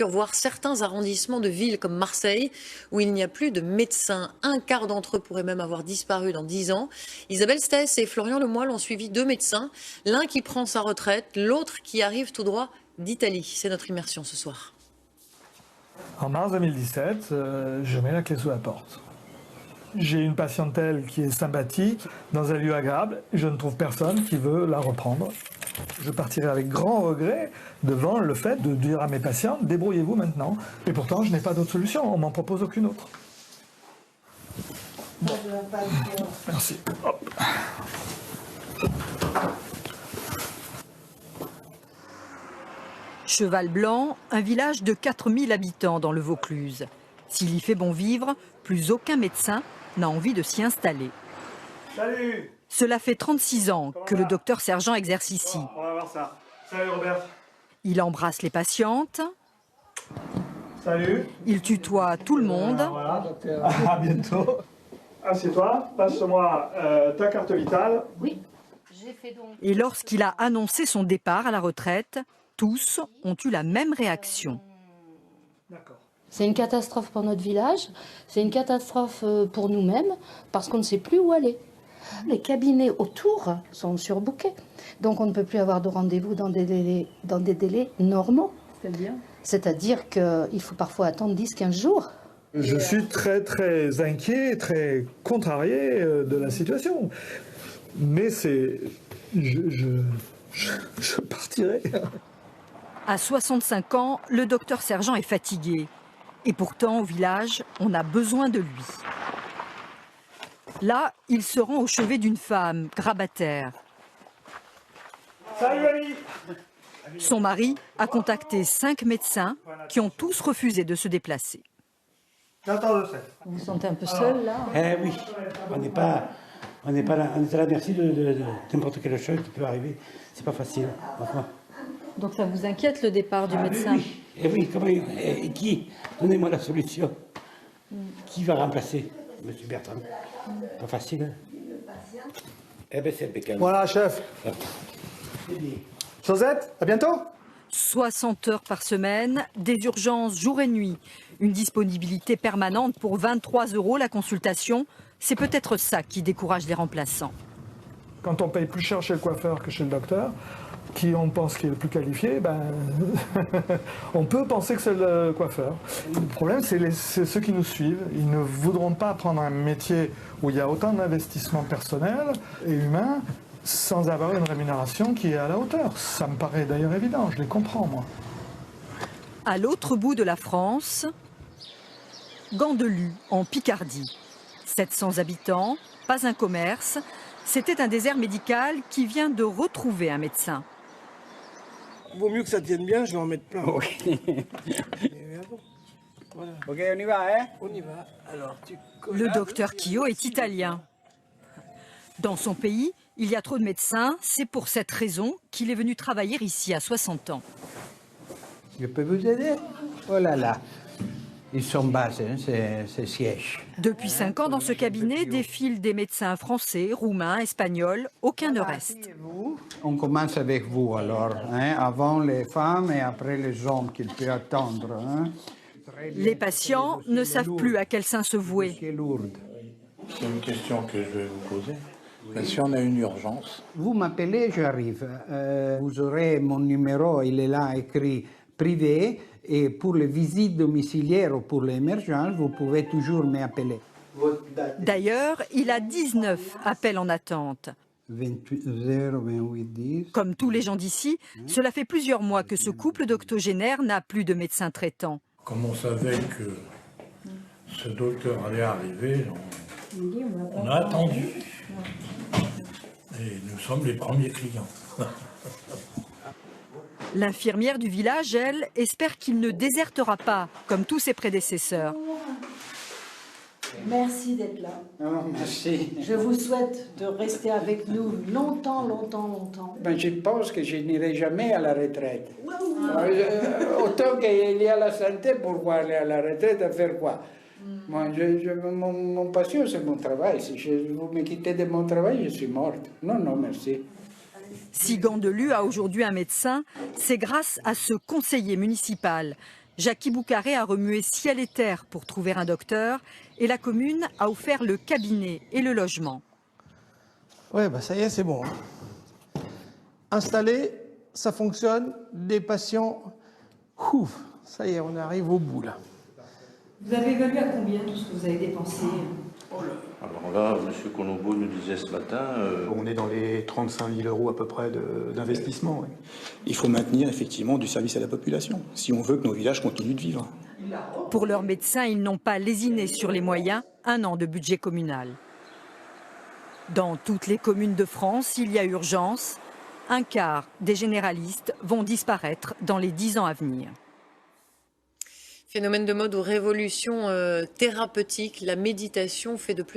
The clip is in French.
Voire certains arrondissements de villes comme Marseille, où il n'y a plus de médecins. Un quart d'entre eux pourraient même avoir disparu dans 10 ans. Isabelle Stess et Florian Lemoyle ont suivi 2 médecins, l'un qui prend sa retraite, l'autre qui arrive tout droit d'Italie. C'est notre immersion ce soir. En mars 2017, je mets la clé sous la porte. J'ai une patientèle qui est sympathique, dans un lieu agréable. Je ne trouve personne qui veut la reprendre. Je partirai avec grand regret devant le fait de dire à mes patients « débrouillez-vous maintenant ». Et pourtant, je n'ai pas d'autre solution, on m'en propose aucune autre. Bon. Merci. Hop. Cheval Blanc, un village de 4000 habitants dans le Vaucluse. S'il y fait bon vivre, plus aucun médecin n'a envie de s'y installer. Salut! Cela fait 36 ans que le docteur Sergent exerce ici. On va voir ça. Salut Robert. Il embrasse les patientes. Salut. Il tutoie tout le monde. Voilà. À bientôt. Assieds-toi, passe-moi ta carte vitale. Oui, j'ai fait donc. Et lorsqu'il a annoncé son départ à la retraite, tous ont eu la même réaction. D'accord. C'est une catastrophe pour notre village, c'est une catastrophe pour nous-mêmes, parce qu'on ne sait plus où aller. Les cabinets autour sont surbookés, donc on ne peut plus avoir de rendez-vous dans des délais normaux. C'est-à-dire qu'il faut parfois attendre 10-15 jours. Je suis très très inquiet, très contrarié de la situation. Mais c'est... Je partirai. À 65 ans, le docteur Sergent est fatigué. Et pourtant, au village, on a besoin de lui. Là, il se rend au chevet d'une femme, grabataire. Salut Ali. Son mari a contacté 5 médecins qui ont tous refusé de se déplacer. J'attends le 7. Vous vous sentez un peu seul là? Oui, on n'est pas là, on est à la merci de n'importe quelle chose qui peut arriver. C'est pas facile. Enfin. Donc ça vous inquiète le départ du médecin? Oui, oui, comment, qui? Donnez-moi la solution. Qui va remplacer M. Bertrand? Pas facile. Eh bien, c'est impeccable. Voilà, chef. Josette, à bientôt. 60 heures par semaine, des urgences jour et nuit, une disponibilité permanente pour 23 € la consultation. C'est peut-être ça qui décourage les remplaçants. Quand on paye plus cher chez le coiffeur que chez le docteur, qui on pense qui est le plus qualifié, on peut penser que c'est le coiffeur. Le problème, c'est ceux qui nous suivent. Ils ne voudront pas prendre un métier où il y a autant d'investissements personnels et humains sans avoir une rémunération qui est à la hauteur. Ça me paraît d'ailleurs évident, je les comprends, moi. À l'autre bout de la France, Gandelue, en Picardie. 700 habitants, pas un commerce. C'était un désert médical qui vient de retrouver un médecin. Vaut mieux que ça tienne bien, je vais en mettre plein. Oui. Voilà. Ok, on y va, hein? On y va. Alors, Le docteur Kyo est italien. Dans son pays, il y a trop de médecins. C'est pour cette raison qu'il est venu travailler ici à 60 ans. Je peux vous aider? Oh là là, ils sont bas, hein, ces sièges. Depuis 5 ans, dans ce cabinet, défilent des médecins français, roumains, espagnols. Aucun ne reste. On commence avec vous alors, hein, avant les femmes et après les hommes qu'il peut attendre. Hein. Les patients ne savent plus à quel sein se vouer. C'est une question que je vais vous poser. Mais si on a une urgence. Vous m'appelez, j'arrive. Vous aurez mon numéro, il est là écrit privé. Et pour les visites domiciliaires ou pour l'émergence, vous pouvez toujours m'appeler. D'ailleurs, il a 19 appels en attente. 28 0 28 10. Comme tous les gens d'ici, cela fait plusieurs mois que ce couple d'octogénaires n'a plus de médecin traitant. Comme on savait que ce docteur allait arriver, on a attendu. Et nous sommes les premiers clients. L'infirmière du village, elle, espère qu'il ne désertera pas, comme tous ses prédécesseurs. Merci d'être là. Oh, merci. Je vous souhaite de rester avec nous longtemps, longtemps, longtemps. Ben, je pense que je n'irai jamais à la retraite. Autant qu'il y a la santé, pourquoi aller à la retraite, à faire quoi? Moi, mon passion, c'est mon travail. Si vous me quittez de mon travail, je suis morte. Non, non, merci. Si Gandelue a aujourd'hui un médecin, c'est grâce à ce conseiller municipal. Jackie Boucaré a remué ciel et terre pour trouver un docteur et la commune a offert le cabinet et le logement. Ouais, bah ça y est, c'est bon. Installé, ça fonctionne, des patients. Ouf, ça y est, on arrive au bout là. Vous avez évalué à combien tout ce que vous avez dépensé? Alors là, M. Colombo nous disait ce matin... On est dans les 35 000 € à peu près d'investissement. Ouais. Il faut maintenir effectivement du service à la population, si on veut que nos villages continuent de vivre. Pour leurs médecins, ils n'ont pas lésiné sur les moyens, 1 an de budget communal. Dans toutes les communes de France, il y a urgence. 1/4 des généralistes vont disparaître dans les 10 ans à venir. Phénomène de mode ou révolution thérapeutique, la méditation fait de plus